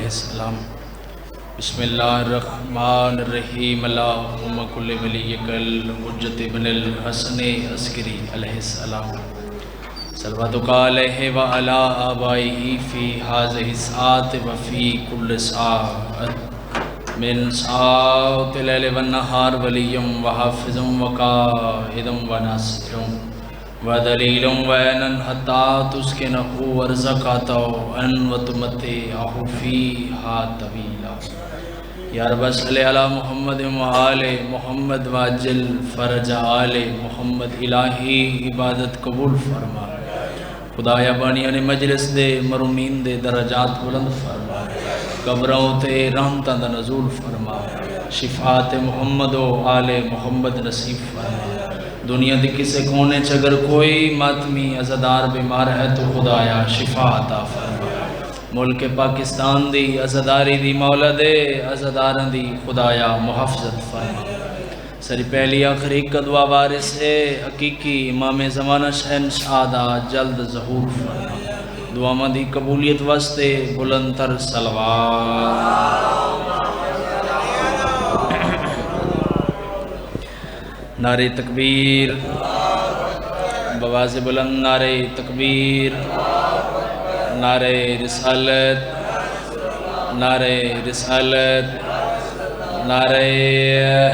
السلام۔ بسم اللہ الرحمن الرحیم، اللہم کل ولیک الحجۃ بن الحسن عسکری علیہ السلام، صلواتک علیہ وعلی آبائہ فی ہذہ الساعۃ وفی کل ساعۃ من ساعات اللیل والنہار ولیا وحافظا وقائدا وناصرا ودلیلا وعینا حتی تسکنہ ارضک طوعا وتمتعہ فیہا طویلا۔ یا رب صلی علی محمد وآل محمد واجل فرج آل محمد، الہی عبادت قبول فرما، خدایا بانیان مجلس دے مرمین دے درجات بلند فرما، قبروں تے رحمتاں دا نزول فرما، شفاعت محمد و آل محمد نصیب فرما۔ دنیا دی کسے کونے اگر کوئی ماتمی عزادار بیمار ہے تو خدایا شفا عطا فرما۔ ملک پاکستان دی عزاداری دی مولا دے، عزاداران دی خدایا محافظت فرما۔ سری پہلی آخری کا دعا وارث ہے حقیقی امام زمانہ شہنشاہ دا جلد ظہور فرما۔ دعا مندی قبولیت واسطے بلند تر صلوات۔ نعرہ تکبیر، بواز بلند نعرہ تکبیر، نعرہ رسالت، نعرہ رسالت، نعرہ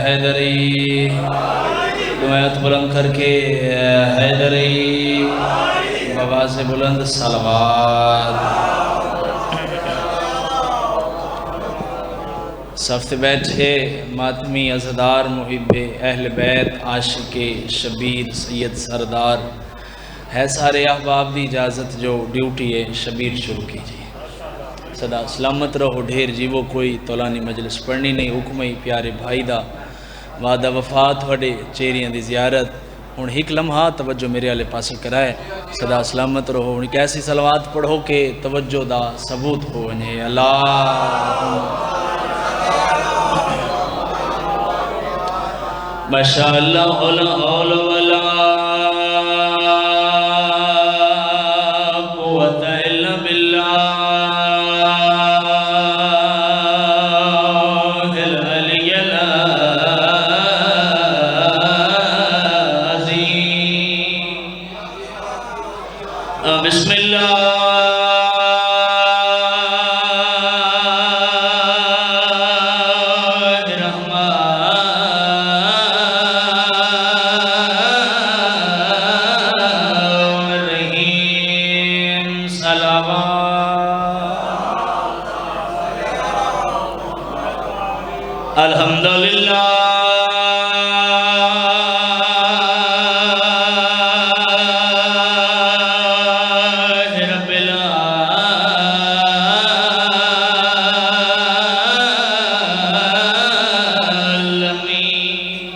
حیدری، دعایت بلند کر کے حیدری، بواز بلند صلوات۔ صفت بیٹھے ماتمی عزادار محب اہل بیت عاشق شبیر سید سردار ہے، سارے احباب دی اجازت جو ڈیوٹی ہے شبیر شروع کیجیے۔ صدا سلامت رہو، ڈھیر جیوو کوئی طولانی مجلس پڑھنی نہیں، حکم ہی پیارے بھائی دا وعدہ وفات وڈے چیریاں دی زیارت۔ ہن ایک لمحہ توجہ میرے والے پاسے کرائے، صدا سلامت رہو، ہن کیسی صلوات پڑھو کہ توجہ دا ثبوت ہو ونجے۔ اللہ ماشاءاللہ لا حول ولا قوت الا باللہ العلی العظیم۔ بسم اللہ الحمدللہ رب العالمین،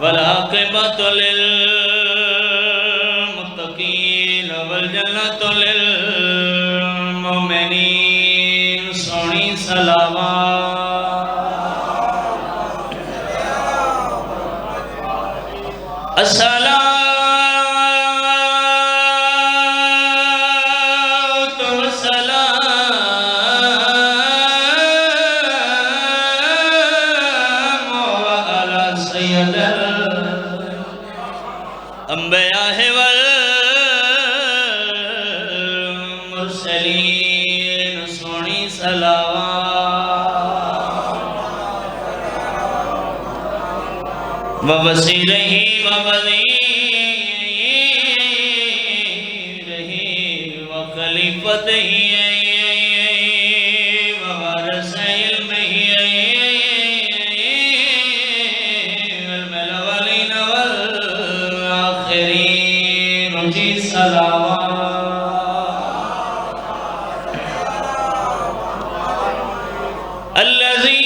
والعاقبۃ للمتقین والجنۃ للمؤمنین۔ سونی صلوات۔ الصلاة والسلام على سید الانبیاء والمرسلین۔ سونی صلوات ووسیلہ ووزیرہ وخلیفتہ ووارث علمہ والملولین والآخرین۔ جی صلوات۔ الذی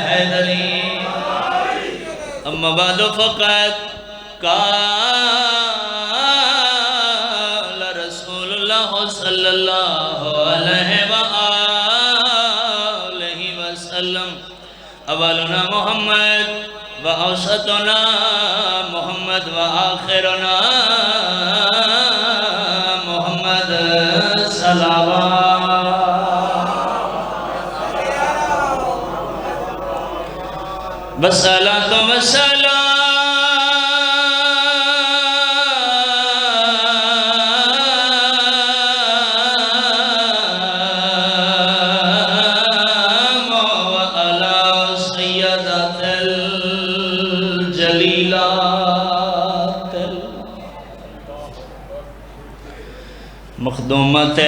حیدری اما بعد فقط قال رسول اللہ صلی اللہ علیہ وآلہ وسلم اولنا محمد وأوسطنا محمد وآخرنا محمد صلوات والصلاة والسلام مخدومت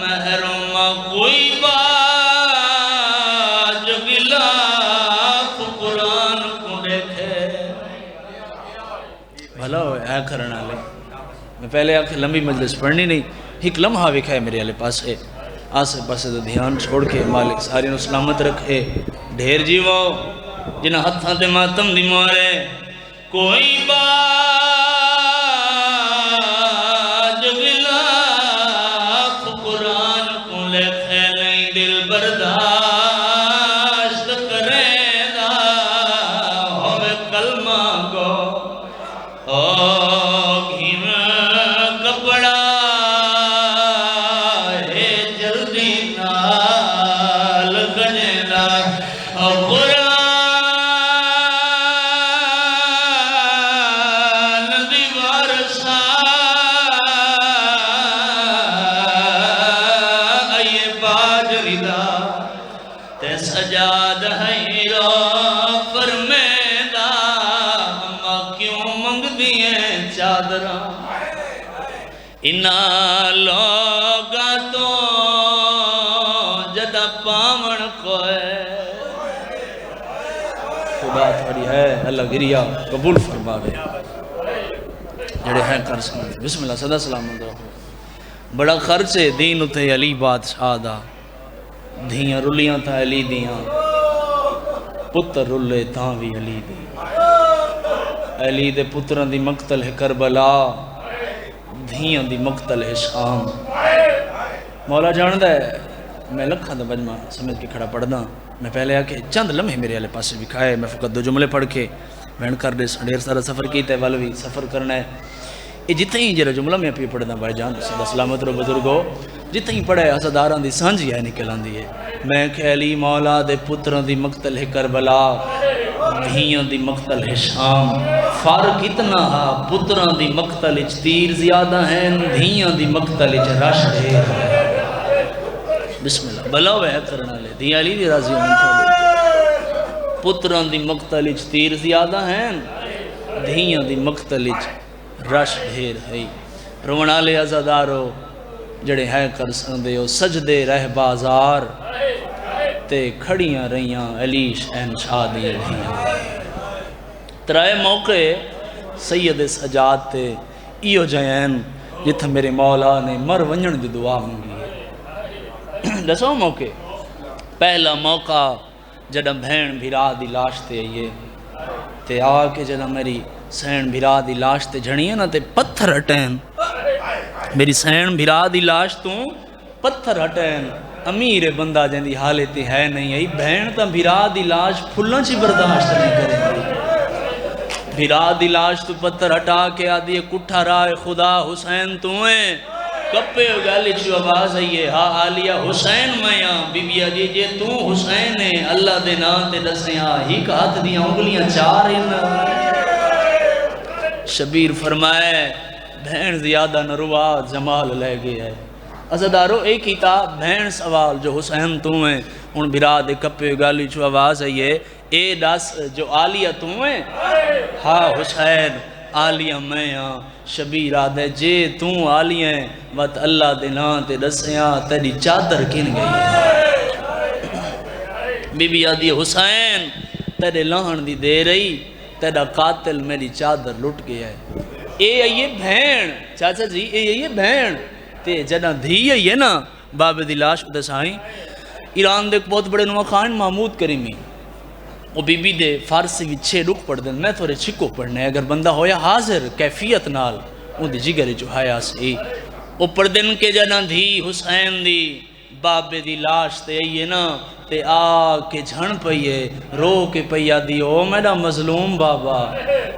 محروم کوئی باج غلاف قرآن کو دیکھے بھلا ہوئے ہے کرنا لے میں پہلے آکھ لمبی مجلس پڑھنی نہیں ایک لمحہ وکھا ہے میرے علیہ پاس ہے آسے پاسے تو دھیان چھوڑ کے مالک ساری نو سلامت رکھے ڈھیر جیوو جنہ ہتھاں تے ماتم دی مارے کوئی باج غلاف قرآن کو لکھے نہیں دل برداشت کرے دا ہوئے کلمہ گو گھیم کپڑا سجاد ہے رو فرمیدہ اما کیوں منگ دیئے چادرہ انہا لوگا تو جدہ پامن کوئے خدا تھوڑی ہے اللہ گریہ قبول فرماوے جڑے ہیں کر سکتے بسم اللہ صدا سلامت رہو بڑا خرچ ہے دین اتے علی بادشاہ دا دھیاں رلیاں تھا علی دیاں پتر رلے تاں بھی علی دی علی دے پتران دی مقتل ہے کربلا دھیاں دی مقتل ہے شام مولا جاندہ ہے میں لکھا دا بجمہ سمجھ کے کھڑا پڑھنا میں پہلے آکے چند لمحے میرے علیہ پاسے بھی کھائے میں فقط دو جملے پڑھ کے بہن کر دے ڈھیر سارا سفر کیتا ہے والوی سفر کرنا ہے یہ جتنے ہی جرہ جملہ میں پڑھنا بھائی جان صدا سلامت رو بزرگو جتنے ہی پڑھے حسداران دی سانجی ہے نکلان دی ہے میں کہ علی مولا دے پتران دی مقتل ہے کربلا دھیاں دی مقتل ہے شام فارق اتنا ہا پتران دی مقتل اچ تیر زیادہ ہیں دھیاں دی مقتل اچ رش ہے بسم اللہ بلاو ہے کرنا لے دھیاں علی دی راضی ہوں پتران دی مقتل اچ تیر زیادہ ہیں دھیاں دی مقتل اچ رش ڈھیر ہے رونا لے عزادارو جڑے ہے کر سندے ہو سجدے رہ بازار تے کھڑیاں رہیاں علی شہنشاہ دی دھیاں ترائے موقع سید سجاد تے ایو جائین جتھا میرے مولا نے مر ونجن دی دعا مانگی ہے دسو موقع پہلا موقع جڑا بھین بھیرا دی لاش تے آئیے تے آکے جڑا میری سین بھیرا دی لاش تے جھڑیے نا تے پتھر ہٹین میری سین بھیرا دی لاش تو پتھر ہٹین امیر بندہ جن دی حالت ہے نہیں آئی بہن تا بھیرا دی لاش پھلن چی برداشت نہیں کریں گی بھیرا دی لاش تو پتھر ہٹا کے آدھی کٹھا رائے خدا حسین تویں کپے گالی چو آواز آئیے ہاں آلیہ حسین میاں بی بی آجی جے تو حسین ہے اللہ دے نام تے دسیاں ہی کا ہاتھ دیاں انگلیاں چار ہیں شبیر فرمائے بہن زیادہ نروا جمال لے گئے ہے عزدارو ایک ہی تا بہن سوال جو حسین تو ہیں ان بھرا دے کپے گالی چو آواز آئیے اے دس جو آلیہ تو ہیں ہاں حسین آلیہ میں ہاں شبیر آدھے جے تو آلیہ ہیں وقت اللہ دنان تے دسیاں تیری چادر کن گئی ہے بی بی آدھی حسین تیرے لہن دی دے رہی تیرا قاتل میری چادر لٹ گیا ہے. اے آئیے بھین چاچا جی اے آئیے بھین تے جنا دھی آئیے نا بابے دی لاش کو دسائیں. ایران دے بہت بڑے نواں خان محمود کریمی وہ بی بی دے فارسی بھی 6 رخ پڑھ دیں. میں تھوڑے چھکو پڑھنے اگر بندہ ہویا حاضر کیفیت نال ان دی جگر جو حیا سی وہ پڑھ دیں کہ جنا دھی حسین دی بابے دی لاش تے آئیے نا تے آ کے جھن پئیے رو کے پیا دی او میرا مظلوم بابا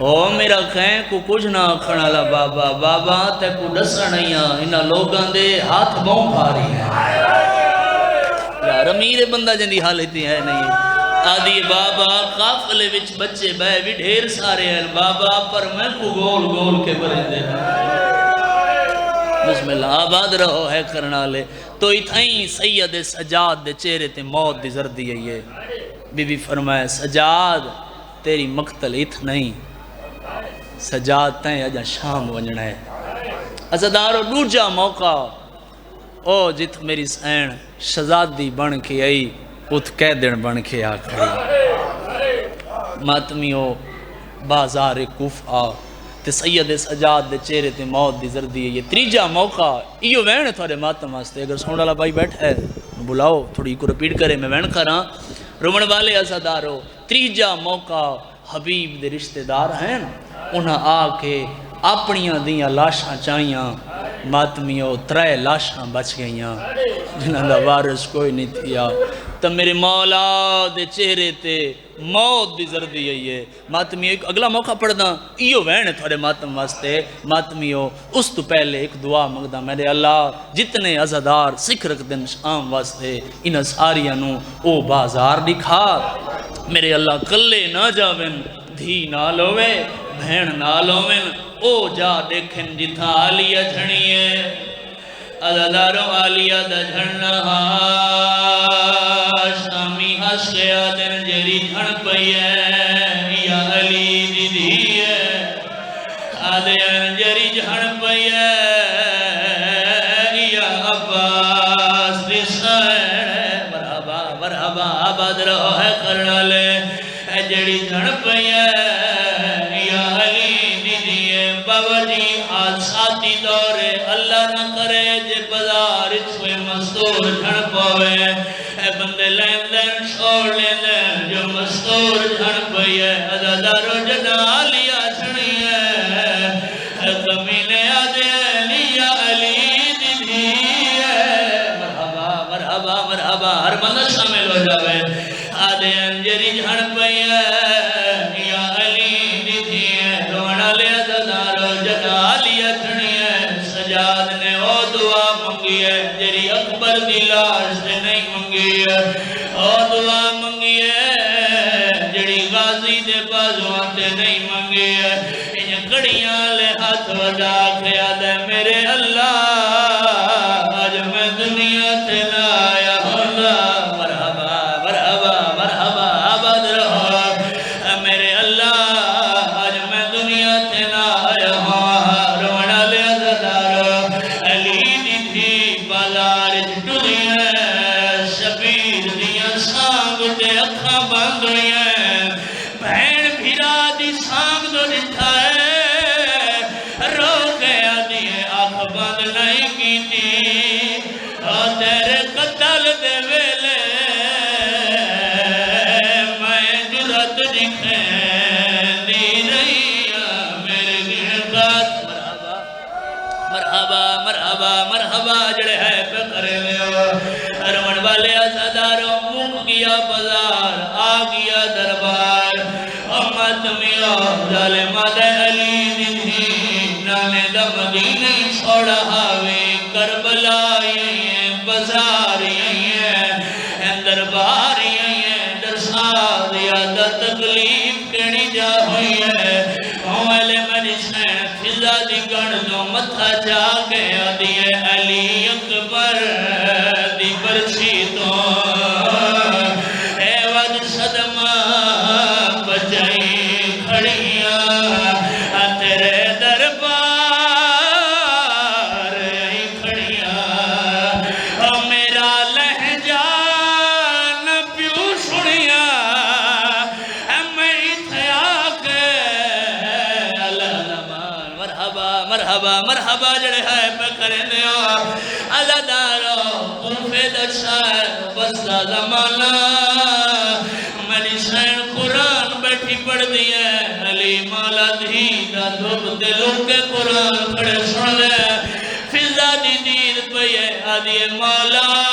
او میرا خین کو کچھ نہ کھڑا لا بابا بابا تے کو دسنیاں انہاں لوگاں دے ہاتھ بہوں بھاری ہیں. یار امیر بندہ جن دی حالت ہے نہیں آدھی بابا قافلے وچ بچے بے بھی ڈھیر سارے ہیں بابا پر میں کو گول گول کے برندے بسم اللہ آباد رہو ہے کرنا لے. تو اتھائیں سید سجاد دے چہرے تے موت دی زردی ہے یہ بی بی فرمائے سجاد تیری مقتل اتھ نہیں سجاد تائیں اجا شام ونجنا ہے. ازدارو دوجا موقع او جت میری سین شہزادی بن کے آئی ات قیدن بن کے آ کھڑی ماتمیو بازار کوفہ تے سید سجاد دے چہرے تے موت دی زردی ہے یہ. تریجا موقع ایو وین تھوڑے ماتم واسطے اگر سوڑ والا بھائی بیٹھا ہے بلاؤ تھوڑی کو رپیٹ کرے میں وین کراں رومن والے ازادارو. تریجا موقع حبیب دے رشتہ دار ہیں انہاں آ کے اپنیاں دیاں لاشاں چاہیاں ماتمیوں 3 لاشاں بچ گئیاں جنہاں دا وارث کوئی نہیں تھیا. تو میرے مولا دے چہرے تے موت دی زردی ہے یہ ماتمیوں. ایک اگلا موقع پڑھنا ایو وین تھوڑے ماتم واسطے ماتمیوں. اس تو پہلے ایک دعا مگدہ میرے اللہ جتنے عزادار سکھ رکھ دن شام واسطے انہاں ساریاں نو او بازار دکھا میرے اللہ کلے نہ جاویں دھی نہ لوے بہن نہ لویں او جا دیکھن جتھا آلیہ جھنیے عزاداروں آلیہ دا جھنہا شامی ہس گیا دن جری جھن پئیے یا علی دی دیئے آدھین جری جھن پئیے یا عباس دی سین مرحبا مرحبا آباد رہو ہے کرنا لے جری جھن پئیے یا علی دی دیئے. بابا جی حادثاتی دورے اللہ نہ کرے جے بازار چھوئے مستور جھن پوے اے بندے لین دین چھوڑ لین دین جو مستور جھن پئیے عزادارو جنا لیا چھڑیے کمینے آدھے لیا علی دی دیئے. مرحبا مرحبا مرحبا ہر بندہ شامل ہو جاوے آدھے انجری جھن پئیے یا علی دی دیئے. رونا لیا عزادارو جنا لیا چھڑیے سجاد نے او دعا منگی ہے جری اکبر دی لاش نے نہیں منگی ہے او دعا منگی ہے جڑی غازی دے بازوان تے نہیں منگی ہے. انہیں کڑیاں لے ہاتھ ودا کھیا دے میرے اللہ آج میں دنیا تے لایا اللہ. مرحبا مرحبا مرحبا آباد رہو میرے اللہ آج میں دنیا تے لایا ہوں. رونا لے عزادارو علی دی تھی بازار جھٹوئی ہے شبیر دیاں سانگ دے اکھاں بند ہوئی ہیں بہن بھیرا دی سانگ دو جتھا ہے رو گیا دیئے آنکھ بند نہیں کیتی اور تیرے قتل دے ویلے میں جرات دکھیں دی رہی میرے گھرات. مرحبا مرحبا مرحبا جڑے ہے پہ کرے لے رمن والے عزاداروں مک گیا بازار آ گیا دربار امت میو ظالمہ دے علی دی تھی نانے دا مدینہ چھوڑا ہاوے کربلا یہ بازار یہ دربار یہ درسا دیا دا تکلیف کڑی جا ہوئی ہے ہوئے میری سین فضا دی گڑ دو متھا جا گیا دیئے علی اکبر دی برچی تو اے ود صدمہ بچائی کھڑیاں تیرے دربار آئی کھڑیاں میرا لہجہ نہ پیو سنیا میں تھیا کے مرحبا مرحبا جڑے ہے پہ کریں دیا عزادارو عرفِ دشائر بسدہ زمانہ میری شہر قرآن بیٹھی پڑھ دی ہے علی مولا دھی دا دھوب دلوں کے قرآن پڑھے سن لے فضا دی دید پہ یہ آدھی مولا